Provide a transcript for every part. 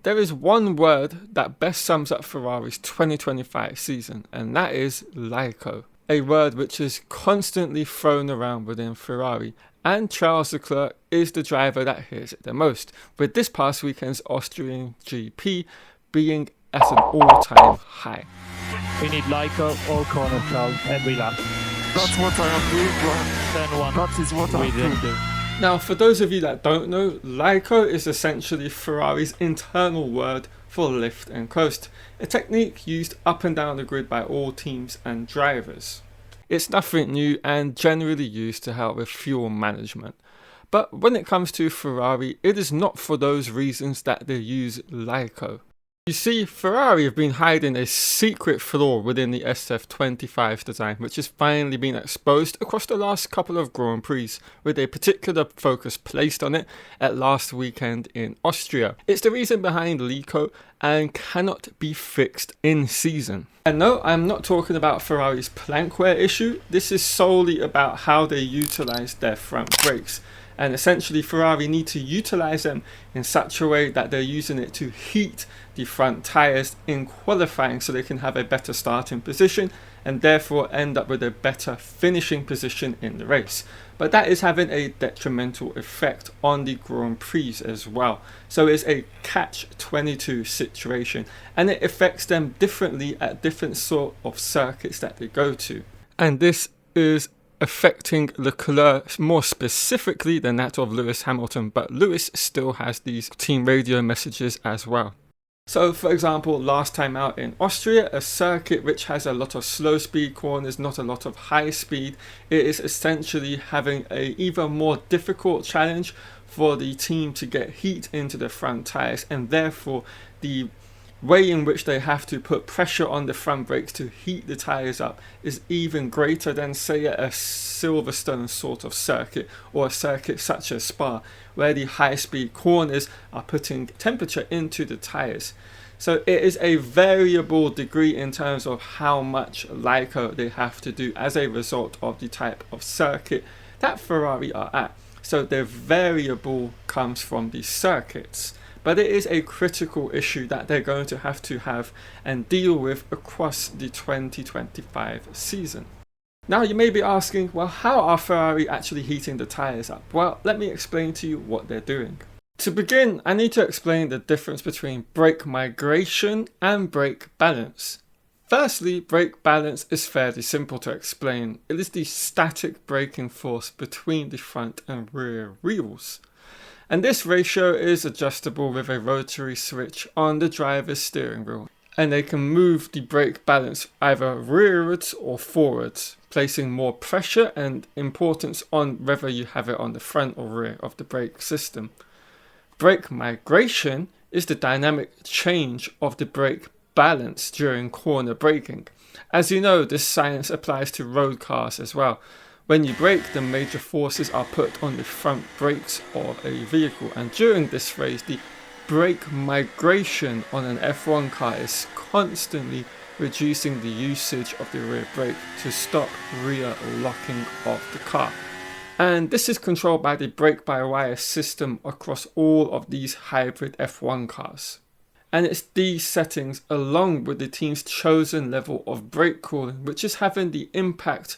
There is one word that best sums up Ferrari's 2025 season, and that is Lico, a word which is constantly thrown around within Ferrari, and Charles Leclerc is the driver that hears it the most, with this past weekend's Austrian GP being at an all-time high. We need Lico, all corner Charles, every lap. That's what I am doing, bro. Turn one. That is what I am doing. Now, for those of you that don't know, Lico is essentially Ferrari's internal word for lift and coast, a technique used up and down the grid by all teams and drivers. It's nothing new and generally used to help with fuel management. But when it comes to Ferrari, it is not for those reasons that they use Lico. You see, Ferrari have been hiding a secret flaw within the SF-25 design, which has finally been exposed across the last couple of Grand Prix, with a particular focus placed on it at last weekend in Austria. It's the reason behind Lico and cannot be fixed in season. And no, I'm not talking about Ferrari's plank wear issue. This is solely about how they utilize their front brakes. And essentially Ferrari need to utilize them in such a way that they're using it to heat the front tires in qualifying so they can have a better starting position and therefore end up with a better finishing position in the race. But that is having a detrimental effect on the Grand Prix as well. So it's a catch-22 situation, and it affects them differently at different sort of circuits that they go to. And this is affecting Leclerc more specifically than that of Lewis Hamilton, but Lewis still has these team radio messages as well. So for example, last time out in Austria, a circuit which has a lot of slow speed corners, not a lot of high speed, it is essentially having a even more difficult challenge for the team to get heat into the front tires, and therefore the way in which they have to put pressure on the front brakes to heat the tires up is even greater than, say, a Silverstone sort of circuit or a circuit such as Spa, where the high speed corners are putting temperature into the tires. So it is a variable degree in terms of how much Lico they have to do as a result of the type of circuit that Ferrari are at. So their variable comes from the circuits. But it is a critical issue that they're going to have and deal with across the 2025 season. Now you may be asking, well, how are Ferrari actually heating the tyres up? Well, let me explain to you what they're doing. To begin, I need to explain the difference between brake migration and brake balance. Firstly, brake balance is fairly simple to explain. It is the static braking force between the front and rear wheels. And this ratio is adjustable with a rotary switch on the driver's steering wheel, and they can move the brake balance either rearwards or forwards, placing more pressure and importance on whether you have it on the front or rear of the brake system. Brake migration is the dynamic change of the brake balance during corner braking. As you know, this science applies to road cars as well. When you brake, the major forces are put on the front brakes of a vehicle, and during this phase the brake migration on an F1 car is constantly reducing the usage of the rear brake to stop rear locking of the car. And this is controlled by the brake-by-wire system across all of these hybrid F1 cars. And it's these settings along with the team's chosen level of brake cooling which is having the impact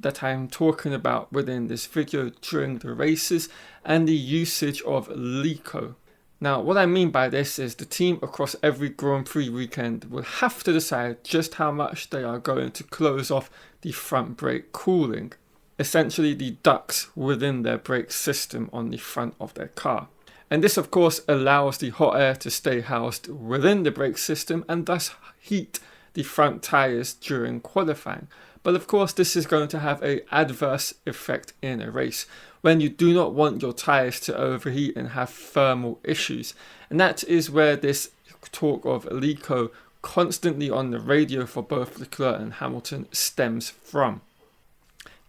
that I'm talking about within this video during the races and the usage of Lico. Now what I mean by this is the team across every Grand Prix weekend will have to decide just how much they are going to close off the front brake cooling, essentially the ducts within their brake system on the front of their car. And this of course allows the hot air to stay housed within the brake system and thus heat the front tyres during qualifying. But of course this is going to have an adverse effect in a race when you do not want your tyres to overheat and have thermal issues. And that is where this talk of Lico constantly on the radio for both Leclerc and Hamilton stems from.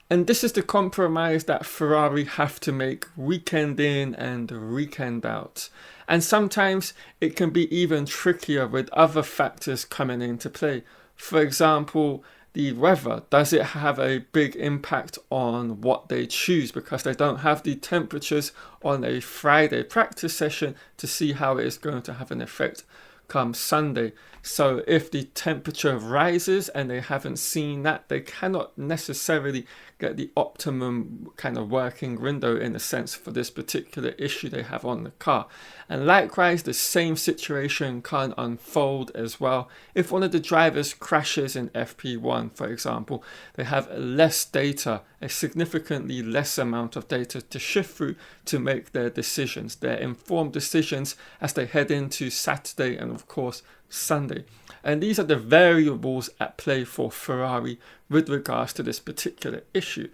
And this is the compromise that Ferrari have to make weekend in and weekend out. And sometimes it can be even trickier with other factors coming into play. For example, the weather. Does it have a big impact on what they choose, because they don't have the temperatures on a Friday practice session to see how it is going to have an effect come Sunday? So if the temperature rises and they haven't seen that, they cannot necessarily get the optimum kind of working window in a sense for this particular issue they have on the car. And likewise, the same situation can unfold as well. If one of the drivers crashes in FP1, for example, they have less data, a significantly less amount of data to shift through to make their decisions, their informed decisions as they head into Saturday and of course Sunday. And these are the variables at play for Ferrari with regards to this particular issue.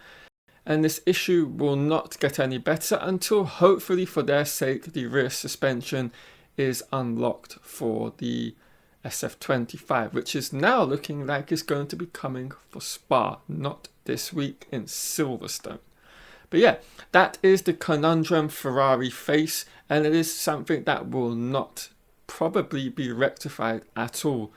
And this issue will not get any better until, hopefully for their sake, the rear suspension is unlocked for the SF-25, which is now looking like it's going to be coming for Spa, not this week in Silverstone. But yeah, that is the conundrum Ferrari face, and it is something that will not probably be rectified at all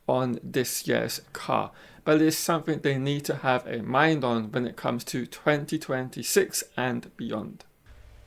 on this year's car, but it is something they need to have a mind on when it comes to 2026 and beyond,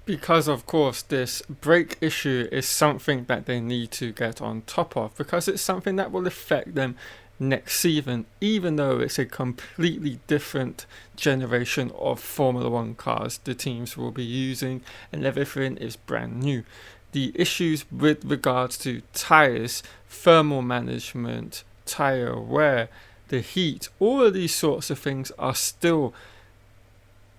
because of course this brake issue is something that they need to get on top of, because it's something that will affect them next season, even though it's a completely different generation of Formula 1 cars the teams will be using and everything is brand new. The issues with regards to tyres, thermal management, tyre wear, the heat, all of these sorts of things are still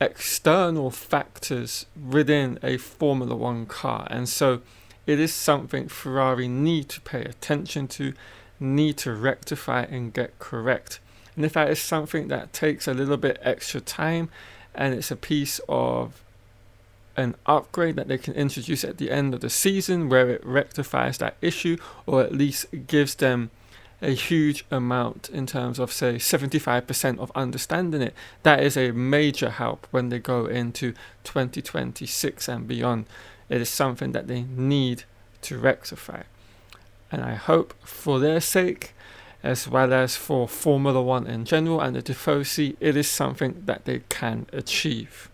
external factors within a Formula 1 car, and so it is something Ferrari need to pay attention to, need to rectify and get correct. And if that is something that takes a little bit extra time and it's a piece of an upgrade that they can introduce at the end of the season where it rectifies that issue, or at least gives them a huge amount in terms of, say, 75% of understanding it, that is a major help when they go into 2026 and beyond. It is something that they need to rectify. And I hope for their sake, as well as for Formula 1 in general and the Tifosi, it is something that they can achieve.